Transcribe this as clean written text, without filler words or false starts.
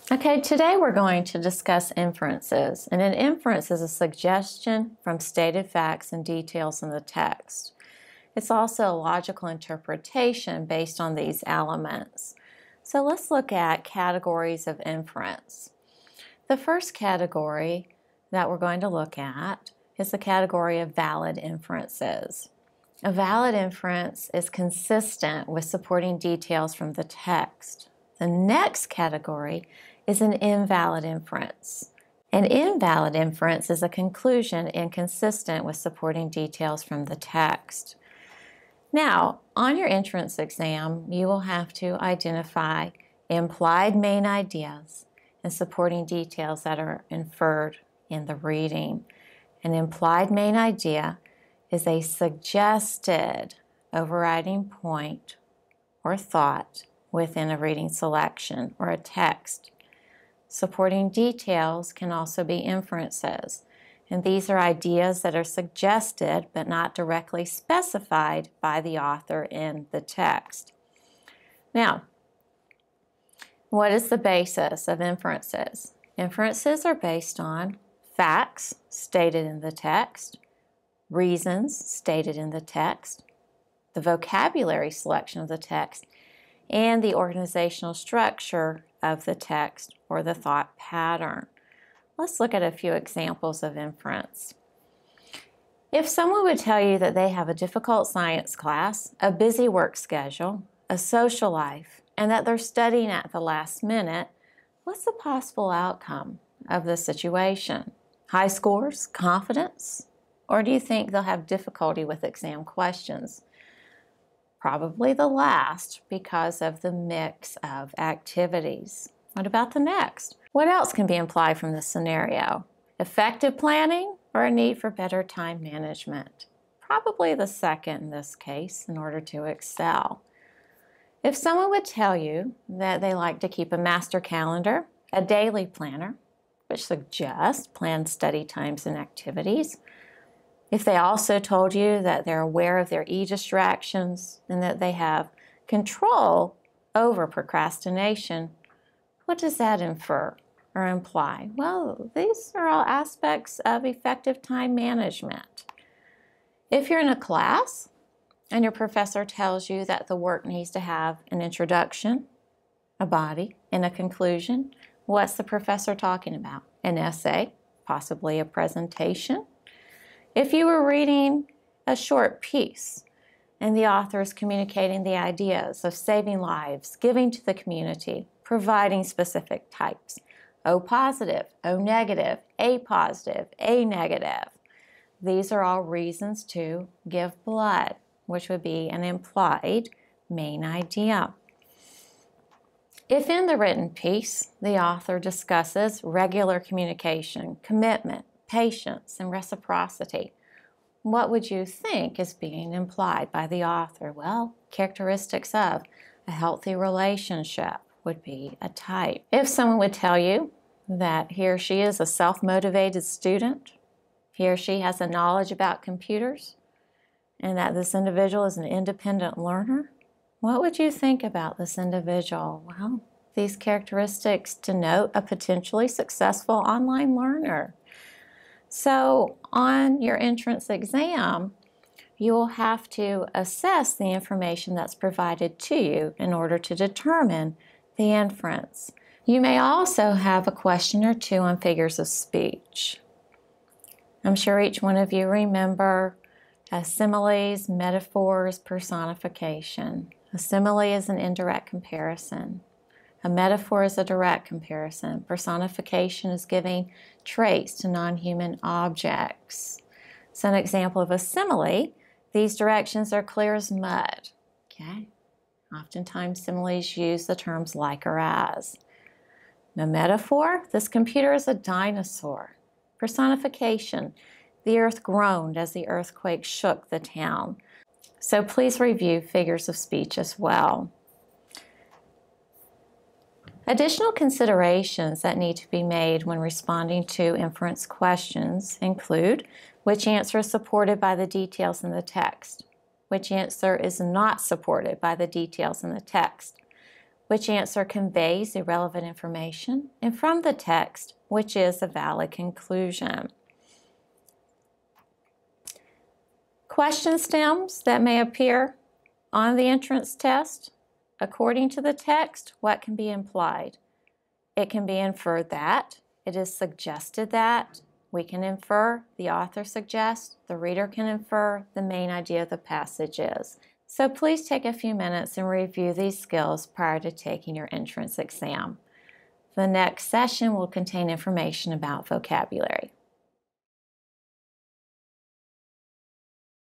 Okay, today we're going to discuss inferences, and an inference is a suggestion from stated facts and details in the text. It's also a logical interpretation based on these elements. So let's look at categories of inference. The first category that we're going to look at is the category of valid inferences. A valid inference is consistent with supporting details from the text. The next category is an invalid inference. An invalid inference is a conclusion inconsistent with supporting details from the text. Now, on your entrance exam, you will have to identify implied main ideas and supporting details that are inferred in the reading. An implied main idea is a suggested overriding point or thought within a reading selection or a text. Supporting details can also be inferences, and these are ideas that are suggested but not directly specified by the author in the text. Now, what is the basis of inferences? Inferences are based on facts stated in the text, reasons stated in the text, the vocabulary selection of the text, and the organizational structure of the text or the thought pattern. Let's look at a few examples of inference. If someone would tell you that they have a difficult science class, a busy work schedule, a social life, and that they're studying at the last minute, what's the possible outcome of the situation? High scores, confidence, or do you think they'll have difficulty with exam questions? Probably the last because of the mix of activities. What about the next? What else can be implied from this scenario? Effective planning or a need for better time management? Probably the second in this case in order to excel. If someone would tell you that they like to keep a master calendar, a daily planner, which suggests planned study times and activities, if they also told you that they're aware of their e-distractions and that they have control over procrastination, what does that infer or imply? Well, these are all aspects of effective time management. If you're in a class and your professor tells you that the work needs to have an introduction, a body, and a conclusion, what's the professor talking about? An essay, possibly a presentation. If you were reading a short piece and the author is communicating the ideas of saving lives, giving to the community, providing specific types, O positive, O negative, A positive, A negative, these are all reasons to give blood, which would be an implied main idea. If in the written piece, the author discusses regular communication, commitment, patience, and reciprocity, what would you think is being implied by the author? Well, characteristics of a healthy relationship would be a type. If someone would tell you that he or she is a self-motivated student, he or she has a knowledge about computers, and that this individual is an independent learner, what would you think about this individual? Well, these characteristics denote a potentially successful online learner. So on your entrance exam, you will have to assess the information that's provided to you in order to determine the inference. You may also have a question or two on figures of speech. I'm sure each one of you remember similes, metaphors, personification. A simile is an indirect comparison. A metaphor is a direct comparison. Personification is giving traits to non-human objects. So an example of a simile, these directions are clear as mud. Okay? Oftentimes similes use the terms like or as. A metaphor, this computer is a dinosaur. Personification, the earth groaned as the earthquake shook the town. So please review figures of speech as well. Additional considerations that need to be made when responding to inference questions include which answer is supported by the details in the text, which answer is not supported by the details in the text, which answer conveys the relevant information, and from the text, which is a valid conclusion. Question stems that may appear on the entrance test. According to the text, what can be implied? It can be inferred that, it is suggested that, we can infer, the author suggests, the reader can infer, the main idea of the passage is. So please take a few minutes and review these skills prior to taking your entrance exam. The next session will contain information about vocabulary.